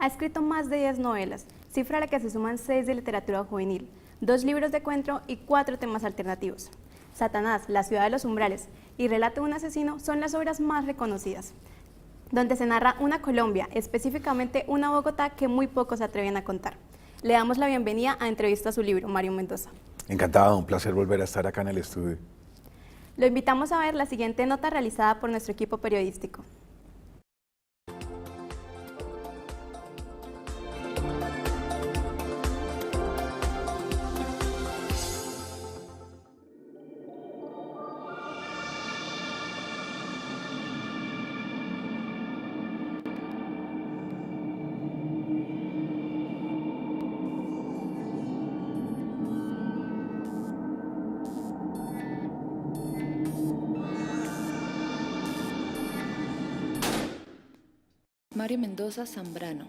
Ha escrito más de 10 novelas, cifra a la que se suman 6 de literatura juvenil, 2 libros de cuento y 4 temas alternativos. Satanás, La ciudad de los umbrales y Relato de un asesino son las obras más reconocidas, donde se narra una Colombia, específicamente una Bogotá que muy pocos se atreven a contar. Le damos la bienvenida a Entrevista a su libro, Mario Mendoza. Encantado, un placer volver a estar acá en el estudio. Lo invitamos a ver la siguiente nota realizada por nuestro equipo periodístico. Mario Mendoza Zambrano,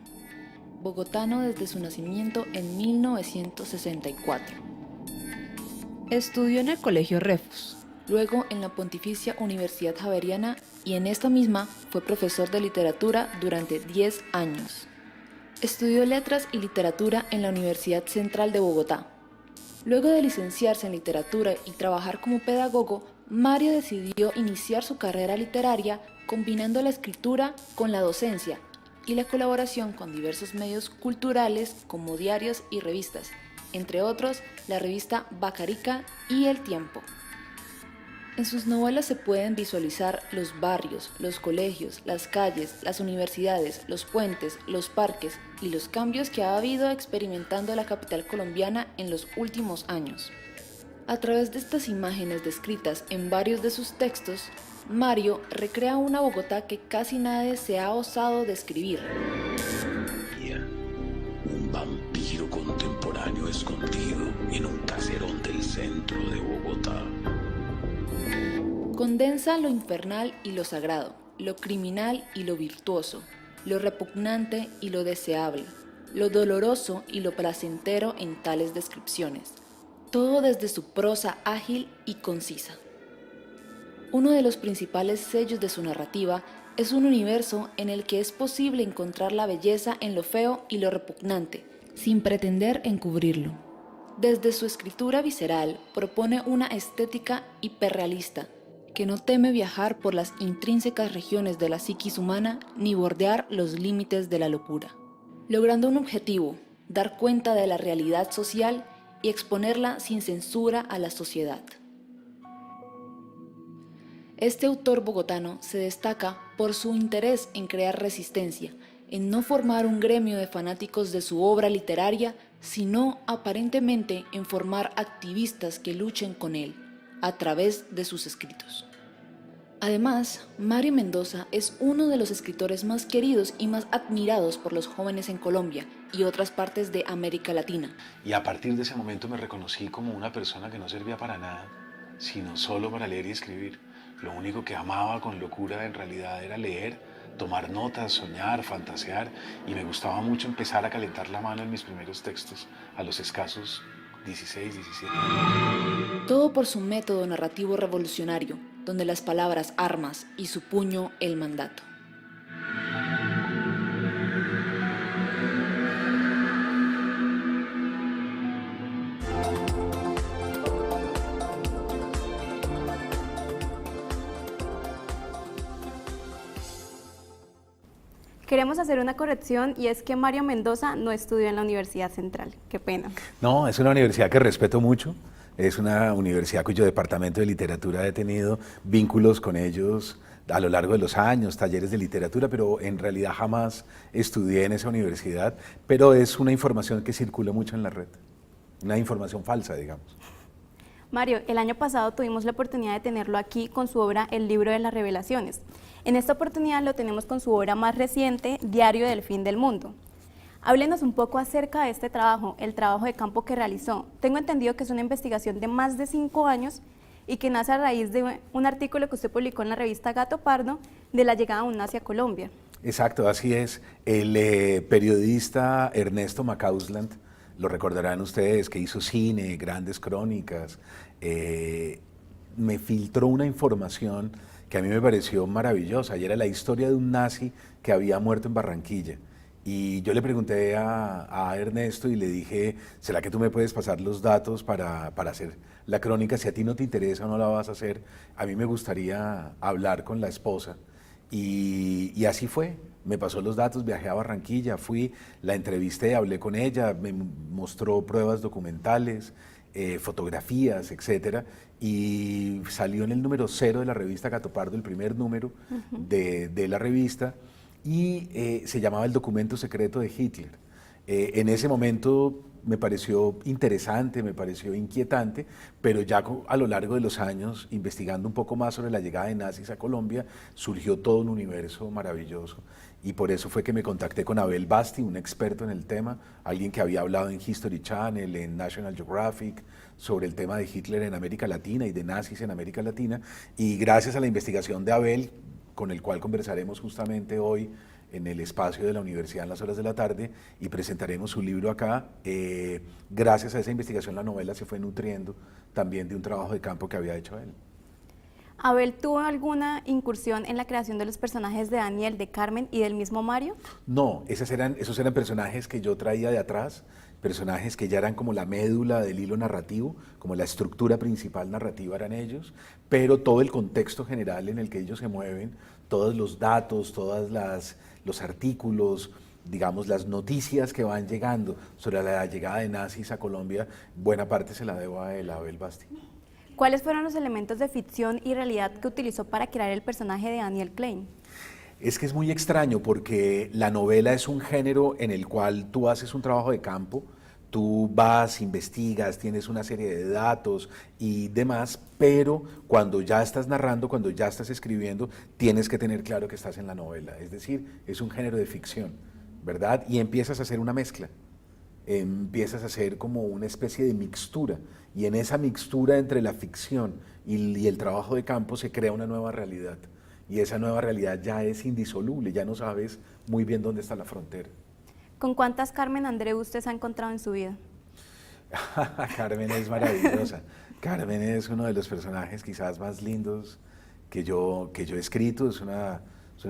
bogotano desde su nacimiento en 1964. Estudió en el Colegio Refus, luego en la Pontificia Universidad Javeriana y en esta misma fue profesor de literatura durante 10 años. Estudió Letras y Literatura en la Universidad Central de Bogotá. Luego de licenciarse en literatura y trabajar como pedagogo, Mario decidió iniciar su carrera literaria combinando la escritura con la docencia y la colaboración con diversos medios culturales como diarios y revistas, entre otros la revista Bacarica y El Tiempo. En sus novelas se pueden visualizar los barrios, los colegios, las calles, las universidades, los puentes, los parques y los cambios que ha habido experimentando la capital colombiana en los últimos años. A través de estas imágenes descritas en varios de sus textos, Mario recrea una Bogotá que casi nadie se ha osado describir. Un vampiro contemporáneo escondido en un caserón del centro de Bogotá. Condensa lo infernal y lo sagrado, lo criminal y lo virtuoso, lo repugnante y lo deseable, lo doloroso y lo placentero en tales descripciones, todo desde su prosa ágil y concisa. Uno de los principales sellos de su narrativa es un universo en el que es posible encontrar la belleza en lo feo y lo repugnante, sin pretender encubrirlo. Desde su escritura visceral propone una estética hiperrealista, que no teme viajar por las intrínsecas regiones de la psiquis humana ni bordear los límites de la locura, logrando un objetivo: dar cuenta de la realidad social y exponerla sin censura a la sociedad. Este autor bogotano se destaca por su interés en crear resistencia, en no formar un gremio de fanáticos de su obra literaria, sino aparentemente en formar activistas que luchen con él, a través de sus escritos. Además, Mario Mendoza es uno de los escritores más queridos y más admirados por los jóvenes en Colombia y otras partes de América Latina. Y a partir de ese momento me reconocí como una persona que no servía para nada, sino solo para leer y escribir. Lo único que amaba con locura en realidad era leer, tomar notas, soñar, fantasear, y me gustaba mucho empezar a calentar la mano en mis primeros textos, a los escasos 16, 17. Todo por su método narrativo revolucionario, donde las palabras armas y su puño el mandato. Queremos hacer una corrección y es que Mario Mendoza no estudió en la Universidad Central. Qué pena. No, es una universidad que respeto mucho, es una universidad cuyo departamento de literatura he tenido vínculos con ellos a lo largo de los años, talleres de literatura, pero en realidad jamás estudié en esa universidad, pero es una información que circula mucho en la red, una información falsa, digamos. Mario, el año pasado tuvimos la oportunidad de tenerlo aquí con su obra El libro de las revelaciones. En esta oportunidad lo tenemos con su obra más reciente, Diario del fin del mundo. Háblenos un poco acerca de este trabajo, el trabajo de campo que realizó. Tengo entendido que es una investigación de más de 5 años y que nace a raíz de un artículo que usted publicó en la revista Gato Pardo de la llegada de un nazi a Colombia. Exacto, así es. El periodista Ernesto Macausland, lo recordarán ustedes, que hizo cine, grandes crónicas, me filtró una información que a mí me pareció maravillosa, y era la historia de un nazi que había muerto en Barranquilla Y yo le pregunté a Ernesto y le dije, ¿será que tú me puedes pasar los datos para hacer la crónica? Si a ti no te interesa o no la vas a hacer, a mí me gustaría hablar con la esposa. Y así fue, me pasó los datos, viajé a Barranquilla, fui, la entrevisté, hablé con ella, me mostró pruebas documentales, fotografías, etcétera, y salió en el número 0 de la revista Gato Pardo, el primer número de la revista, y se llamaba El documento secreto de Hitler. En ese momento me pareció interesante, me pareció inquietante, pero ya a lo largo de los años, investigando un poco más sobre la llegada de nazis a Colombia, surgió todo un universo maravilloso. Y por eso fue que me contacté con Abel Basti, un experto en el tema, alguien que había hablado en History Channel, en National Geographic, sobre el tema de Hitler en América Latina y de nazis en América Latina. Y gracias a la investigación de Abel, con el cual conversaremos justamente hoy en el espacio de la universidad en las horas de la tarde y presentaremos su libro acá. Gracias a esa investigación la novela se fue nutriendo también de un trabajo de campo que había hecho él. ¿Abel tuvo alguna incursión en la creación de los personajes de Daniel, de Carmen y del mismo Mario? No, esos eran personajes que yo traía de atrás, personajes que ya eran como la médula del hilo narrativo, como la estructura principal narrativa eran ellos, pero todo el contexto general en el que ellos se mueven, todos los datos, los artículos, digamos, las noticias que van llegando sobre la llegada de nazis a Colombia, buena parte se la debo a él, a Abel Basti. ¿Cuáles fueron los elementos de ficción y realidad que utilizó para crear el personaje de Daniel Klein? Es que es muy extraño porque la novela es un género en el cual tú haces un trabajo de campo, tú vas, investigas, tienes una serie de datos y demás, pero cuando ya estás narrando, cuando ya estás escribiendo, tienes que tener claro que estás en la novela. Es decir, es un género de ficción, ¿verdad? Y empiezas a hacer una mezcla, empiezas a hacer como una especie de mixtura, y en esa mixtura entre la ficción y el trabajo de campo se crea una nueva realidad. Y esa nueva realidad ya es indisoluble, ya no sabes muy bien dónde está la frontera. ¿Con cuántas Carmen Andreu usted se ha encontrado en su vida? Carmen es maravillosa. Carmen es uno de los personajes quizás más lindos que yo he escrito. Es una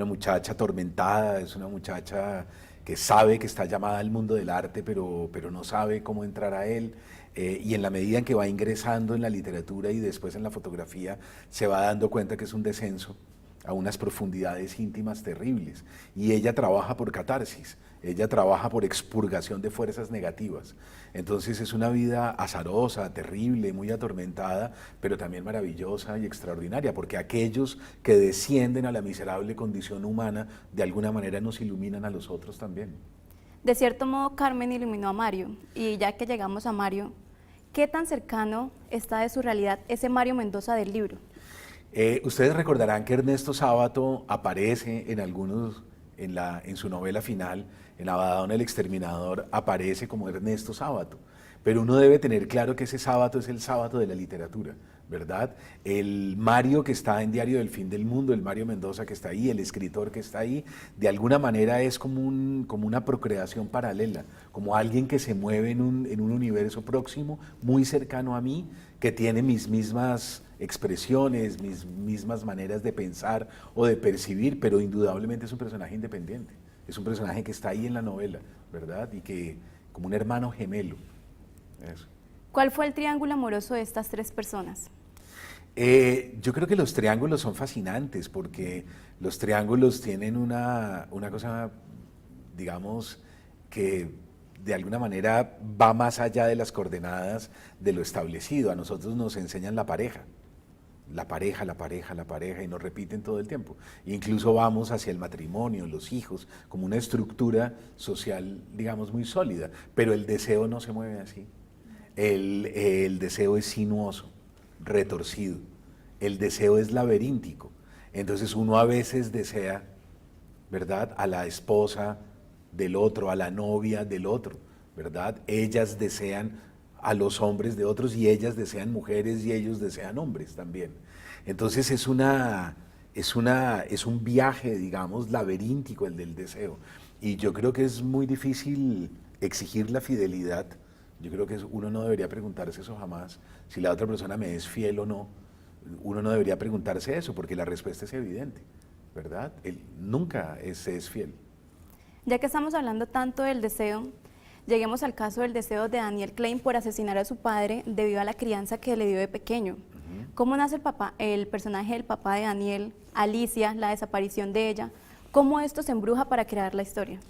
muchacha atormentada, es una muchacha que sabe que está llamada al mundo del arte, pero no sabe cómo entrar a él. Y en la medida en que va ingresando en la literatura y después en la fotografía, se va dando cuenta que es un descenso a unas profundidades íntimas terribles. Y ella trabaja por catarsis, ella trabaja por expurgación de fuerzas negativas. Entonces es una vida azarosa, terrible, muy atormentada, pero también maravillosa y extraordinaria, porque aquellos que descienden a la miserable condición humana, de alguna manera nos iluminan a los otros también. De cierto modo, Carmen iluminó a Mario, y ya que llegamos a Mario, ¿qué tan cercano está de su realidad ese Mario Mendoza del libro? Ustedes recordarán que Ernesto Sábato aparece en su novela final, en Abaddon el Exterminador, aparece como Ernesto Sábato, pero uno debe tener claro que ese Sábato es el Sábato de la literatura, ¿verdad? El Mario que está en Diario del Fin del Mundo, el Mario Mendoza que está ahí, el escritor que está ahí, de alguna manera es como una procreación paralela, como alguien que se mueve en un universo próximo, muy cercano a mí, que tiene mis mismas expresiones, mis mismas maneras de pensar o de percibir, pero indudablemente es un personaje independiente, es un personaje que está ahí en la novela, ¿verdad? Y que como un hermano gemelo. Eso. ¿Cuál fue el triángulo amoroso de estas tres personas? Yo creo que los triángulos son fascinantes porque los triángulos tienen una cosa, digamos, que de alguna manera va más allá de las coordenadas de lo establecido. A nosotros nos enseñan la pareja, y nos repiten todo el tiempo. Incluso vamos hacia el matrimonio, los hijos, como una estructura social, digamos, muy sólida. Pero el deseo no se mueve así. El deseo es sinuoso, retorcido. El deseo es laberíntico. Entonces uno a veces desea, ¿verdad?, a la esposa del otro, a la novia del otro, ¿verdad? Ellas desean a los hombres de otros y ellas desean mujeres y ellos desean hombres también. Entonces es un viaje, digamos, laberíntico el del deseo. Y yo creo que es muy difícil exigir la fidelidad. Yo creo que uno no debería preguntarse eso jamás, si la otra persona me es fiel o no. Uno no debería preguntarse eso porque la respuesta es evidente, ¿verdad? Él nunca se es fiel. Ya que estamos hablando tanto del deseo, lleguemos al caso del deseo de Daniel Klein por asesinar a su padre debido a la crianza que le dio de pequeño. ¿Cómo nace el personaje del papá de Daniel, Alicia, la desaparición de ella? ¿Cómo esto se embruja para crear la historia?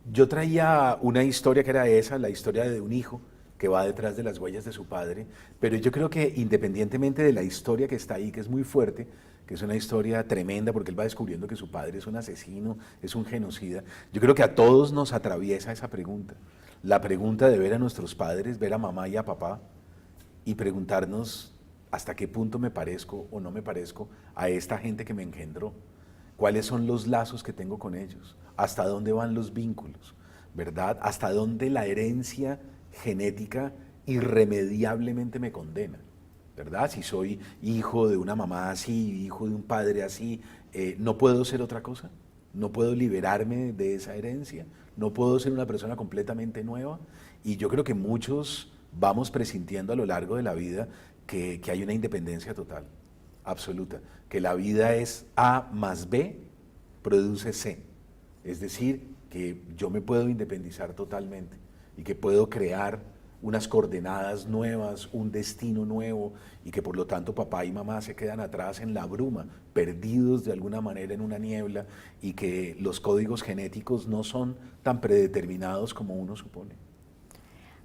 Yo traía una historia que era esa, la historia de un hijo que va detrás de las huellas de su padre, pero yo creo que independientemente de la historia que está ahí, que es muy fuerte, que es una historia tremenda porque él va descubriendo que su padre es un asesino, es un genocida, yo creo que a todos nos atraviesa esa pregunta, la pregunta de ver a nuestros padres, ver a mamá y a papá y preguntarnos hasta qué punto me parezco o no me parezco a esta gente que me engendró, cuáles son los lazos que tengo con ellos, hasta dónde van los vínculos, ¿verdad? Hasta dónde la herencia genética irremediablemente me condena, ¿verdad? Si soy hijo de una mamá así, hijo de un padre así, ¿no puedo ser otra cosa? ¿No puedo liberarme de esa herencia? ¿No puedo ser una persona completamente nueva? Y yo creo que muchos vamos presintiendo a lo largo de la vida que hay una independencia total, absoluta, que la vida es A más B produce C, es decir, que yo me puedo independizar totalmente y que puedo crear unas coordenadas nuevas, un destino nuevo y que por lo tanto papá y mamá se quedan atrás en la bruma, perdidos de alguna manera en una niebla y que los códigos genéticos no son tan predeterminados como uno supone.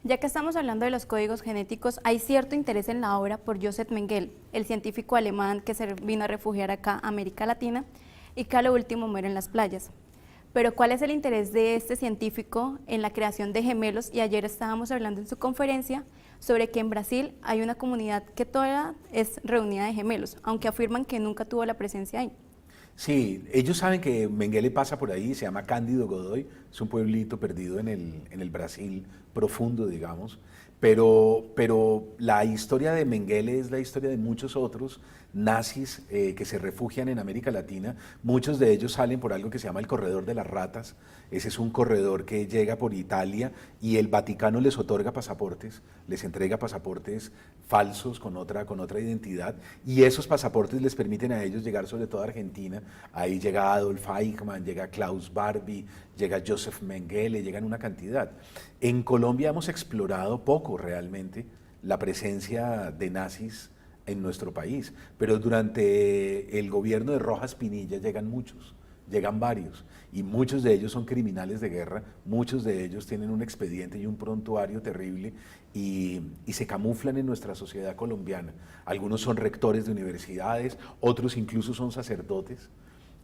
Ya que estamos hablando de los códigos genéticos, hay cierto interés en la obra por Joseph Mengele, el científico alemán que se vino a refugiar acá a América Latina y que a lo último muere en las playas. Pero ¿cuál es el interés de este científico en la creación de gemelos? Y ayer estábamos hablando en su conferencia sobre que en Brasil hay una comunidad que toda es reunida de gemelos, aunque afirman que nunca tuvo la presencia ahí. Sí, ellos saben que Mengele pasa por ahí, se llama Cândido Godoy, es un pueblito perdido en el Brasil profundo, digamos, pero la historia de Mengele es la historia de muchos otros nazis que se refugian en América Latina. Muchos de ellos salen por algo que se llama el Corredor de las Ratas. Ese es un corredor que llega por Italia y el Vaticano les otorga pasaportes, les entrega pasaportes falsos con otra identidad y esos pasaportes les permiten a ellos llegar sobre todo a Argentina. Ahí llega Adolf Eichmann, llega Klaus Barbie, llega Joseph Mengele, llegan una cantidad. En Colombia hemos explorado poco realmente la presencia de nazis en nuestro país, pero durante el gobierno de Rojas Pinilla llegan muchos, llegan varios, y muchos de ellos son criminales de guerra, muchos de ellos tienen un expediente y un prontuario terrible y se camuflan en nuestra sociedad colombiana. Algunos son rectores de universidades, otros incluso son sacerdotes,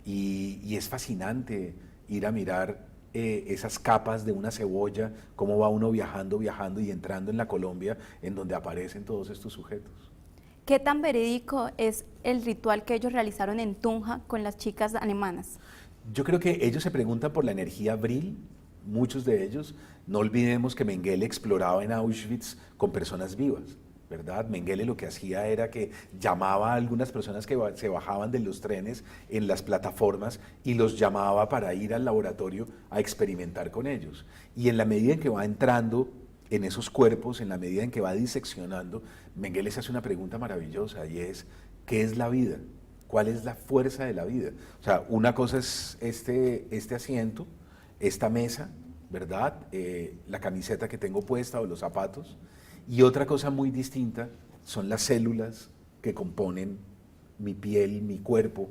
y es fascinante ir a mirar esas capas de una cebolla, cómo va uno viajando y entrando en la Colombia en donde aparecen todos estos sujetos. ¿Qué tan verídico es el ritual que ellos realizaron en Tunja con las chicas alemanas? Yo creo que ellos se preguntan por la energía Vril, muchos de ellos. No olvidemos que Mengele exploraba en Auschwitz con personas vivas, ¿verdad? Mengele lo que hacía era que llamaba a algunas personas que se bajaban de los trenes en las plataformas y los llamaba para ir al laboratorio a experimentar con ellos. Y en la medida en que va entrando en esos cuerpos, en la medida en que va diseccionando, Mengele se hace una pregunta maravillosa y es, ¿qué es la vida? ¿Cuál es la fuerza de la vida? O sea, una cosa es este asiento, esta mesa, ¿verdad? La camiseta que tengo puesta o los zapatos, y otra cosa muy distinta son las células que componen mi piel, mi cuerpo.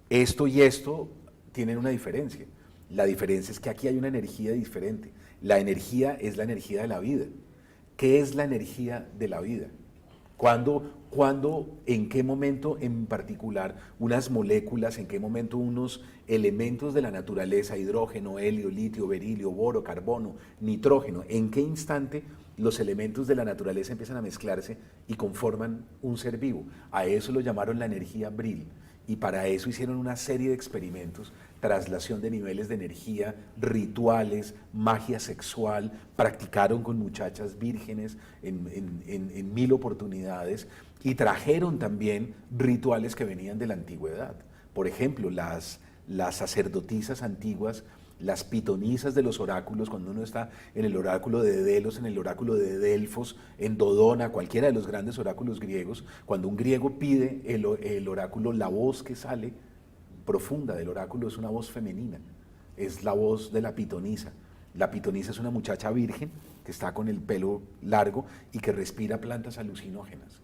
Esto y esto tienen una diferencia. La diferencia es que aquí hay una energía diferente. La energía es la energía de la vida. ¿Qué es la energía de la vida? ¿Cuándo, en qué momento en particular unas moléculas, en qué momento unos elementos de la naturaleza, hidrógeno, helio, litio, berilio, boro, carbono, nitrógeno, en qué instante los elementos de la naturaleza empiezan a mezclarse y conforman un ser vivo? A eso lo llamaron la energía Vril. Y para eso hicieron una serie de experimentos, traslación de niveles de energía, rituales, magia sexual, practicaron con muchachas vírgenes en 1000 oportunidades y trajeron también rituales que venían de la antigüedad. Por ejemplo, las sacerdotisas antiguas, las pitonisas de los oráculos, cuando uno está en el oráculo de Delos, en el oráculo de Delfos, en Dodona, cualquiera de los grandes oráculos griegos, cuando un griego pide el oráculo, la voz que sale profunda del oráculo es una voz femenina. es la voz de la pitonisa. La pitonisa es una muchacha virgen que está con el pelo largo y que respira plantas alucinógenas.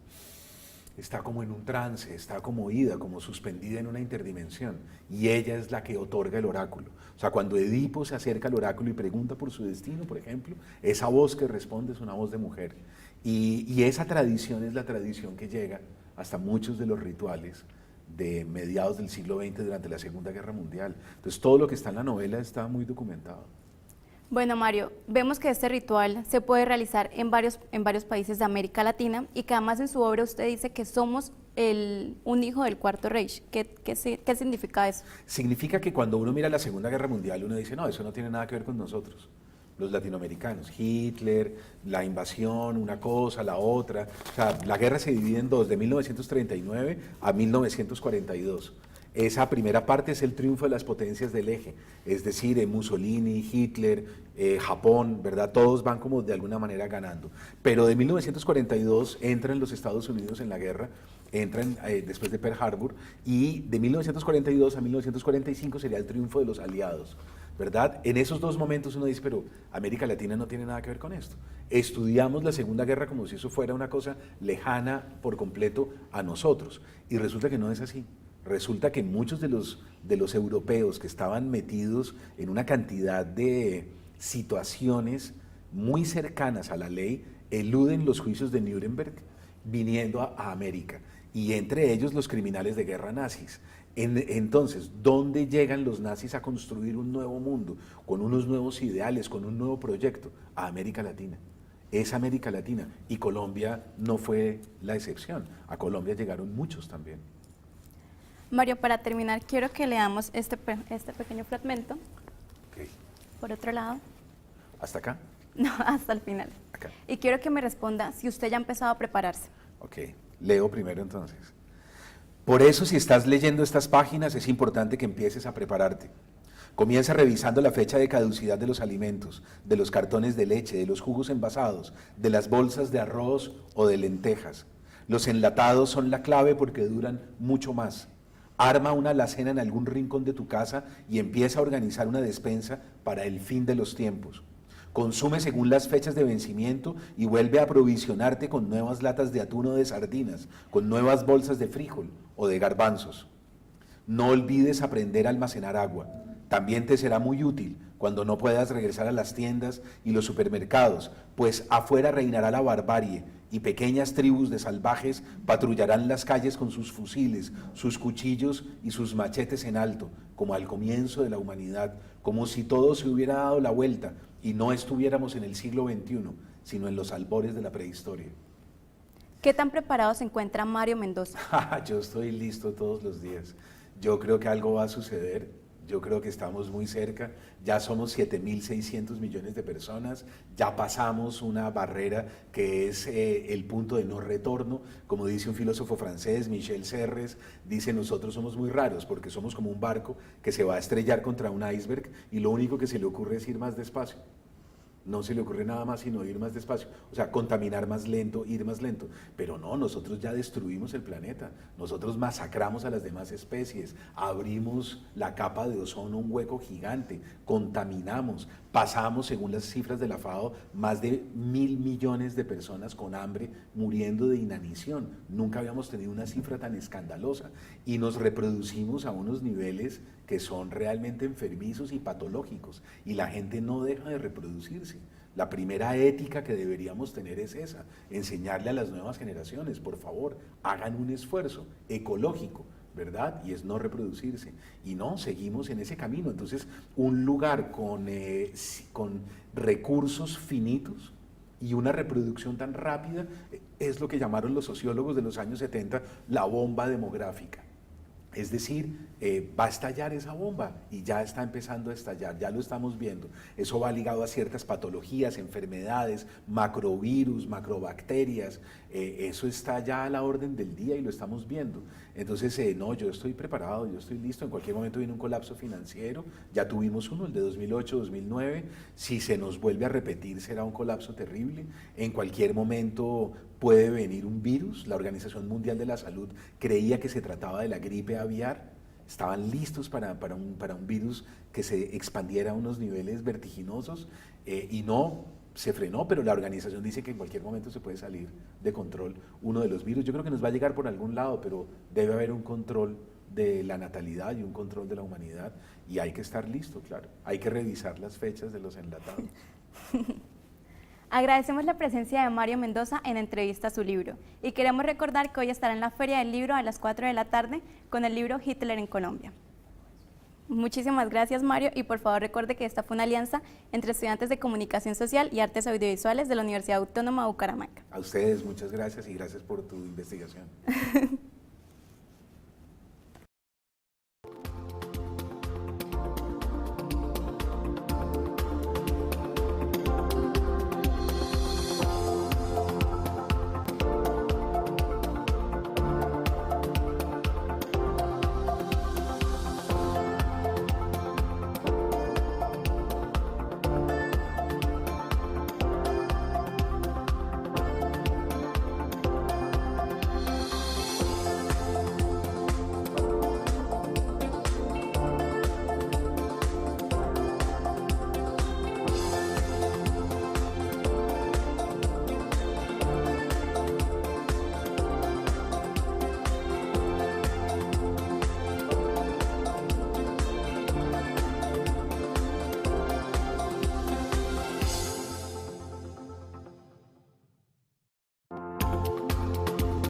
Está como en un trance, está como ida, como suspendida en una interdimensión, y ella es la que otorga el oráculo. O sea, cuando Edipo se acerca al oráculo y pregunta por su destino, por ejemplo, esa voz que responde es una voz de mujer. Y esa tradición es la tradición que llega hasta muchos de los rituales de mediados del siglo XX durante la Segunda Guerra Mundial. Entonces, todo lo que está en la novela está muy documentado. Bueno, Mario, vemos que este ritual se puede realizar en varios países de América Latina y que además en su obra usted dice que somos un hijo del Cuarto Reich. ¿Qué significa eso? Significa que cuando uno mira la Segunda Guerra Mundial, uno dice, no, eso no tiene nada que ver con nosotros, los latinoamericanos. Hitler, la invasión, una cosa, la otra. O sea, la guerra se divide en dos, de 1939 a 1942. Esa primera parte es el triunfo de las potencias del eje, es decir, Mussolini, Hitler, Japón, ¿verdad? Todos van como de alguna manera ganando. Pero de 1942 entran los Estados Unidos en la guerra, entran después de Pearl Harbor, y de 1942 a 1945 sería el triunfo de los aliados, ¿verdad? En esos dos momentos uno dice, pero América Latina no tiene nada que ver con esto. Estudiamos la Segunda Guerra como si eso fuera una cosa lejana por completo a nosotros, y resulta que no es así. Resulta que muchos de los europeos que estaban metidos en una cantidad de situaciones muy cercanas a la ley eluden los juicios de Nuremberg viniendo a América, y entre ellos los criminales de guerra nazis. Entonces, ¿dónde llegan los nazis a construir un nuevo mundo, con unos nuevos ideales, con un nuevo proyecto? A América Latina. Es América Latina, y Colombia no fue la excepción. A Colombia llegaron muchos también. Mario, para terminar, quiero que leamos este pequeño fragmento. Okay. Por otro lado. ¿Hasta acá? No, hasta el final. Acá. Y quiero que me responda si usted ya ha empezado a prepararse. Ok, leo primero entonces. Por eso, si estás leyendo estas páginas, es importante que empieces a prepararte. Comienza revisando la fecha de caducidad de los alimentos, de los cartones de leche, de los jugos envasados, de las bolsas de arroz o de lentejas. Los enlatados son la clave porque duran mucho más. Arma una alacena en algún rincón de tu casa y empieza a organizar una despensa para el fin de los tiempos. Consume según las fechas de vencimiento y vuelve a aprovisionarte con nuevas latas de atún o de sardinas, con nuevas bolsas de frijol o de garbanzos. No olvides aprender a almacenar agua. También te será muy útil cuando no puedas regresar a las tiendas y los supermercados, pues afuera reinará la barbarie y pequeñas tribus de salvajes patrullarán las calles con sus fusiles, sus cuchillos y sus machetes en alto, como al comienzo de la humanidad, como si todo se hubiera dado la vuelta y no estuviéramos en el siglo XXI, sino en los albores de la prehistoria. ¿Qué tan preparado se encuentra Mario Mendoza? Yo estoy listo todos los días. Yo creo que algo va a suceder. Yo creo que estamos muy cerca, ya somos 7.600 millones de personas, ya pasamos una barrera que es el punto de no retorno. Como dice un filósofo francés, Michel Serres, dice: nosotros somos muy raros porque somos como un barco que se va a estrellar contra un iceberg y lo único que se le ocurre es ir más despacio. No se le ocurre nada más sino ir más despacio, o sea, contaminar más lento, ir más lento. Pero no, nosotros ya destruimos el planeta, nosotros masacramos a las demás especies, abrimos la capa de ozono, un hueco gigante, contaminamos, pasamos, según las cifras de la FAO, más de 1.000 millones de personas con hambre muriendo de inanición. Nunca habíamos tenido una cifra tan escandalosa y nos reproducimos a unos niveles que son realmente enfermizos y patológicos, y la gente no deja de reproducirse. La primera ética que deberíamos tener es esa, enseñarle a las nuevas generaciones, por favor, hagan un esfuerzo ecológico, ¿verdad? Y es no reproducirse. Y no, seguimos en ese camino. Entonces, un lugar con recursos finitos y una reproducción tan rápida es lo que llamaron los sociólogos de los años 70 la bomba demográfica. Es decir, va a estallar esa bomba y ya está empezando a estallar, ya lo estamos viendo. Eso va ligado a ciertas patologías, enfermedades, macrovirus, macrobacterias, eso está ya a la orden del día y lo estamos viendo. Entonces, no, yo estoy preparado, yo estoy listo, en cualquier momento viene un colapso financiero, ya tuvimos uno, el de 2008-2009, si se nos vuelve a repetir será un colapso terrible, en cualquier momento puede venir un virus. La Organización Mundial de la Salud creía que se trataba de la gripe aviar, estaban listos para un virus que se expandiera a unos niveles vertiginosos y no se frenó, pero la organización dice que en cualquier momento se puede salir de control uno de los virus. Yo creo que nos va a llegar por algún lado, pero debe haber un control de la natalidad y un control de la humanidad y hay que estar listo, claro. Hay que revisar las fechas de los enlatados. Agradecemos la presencia de Mario Mendoza en entrevista a su libro y queremos recordar que hoy estará en la Feria del Libro a las 4 de la tarde con el libro Hitler en Colombia. Muchísimas gracias, Mario, y por favor recuerde que esta fue una alianza entre estudiantes de Comunicación Social y Artes Audiovisuales de la Universidad Autónoma de Bucaramanga. A ustedes muchas gracias y gracias por tu investigación.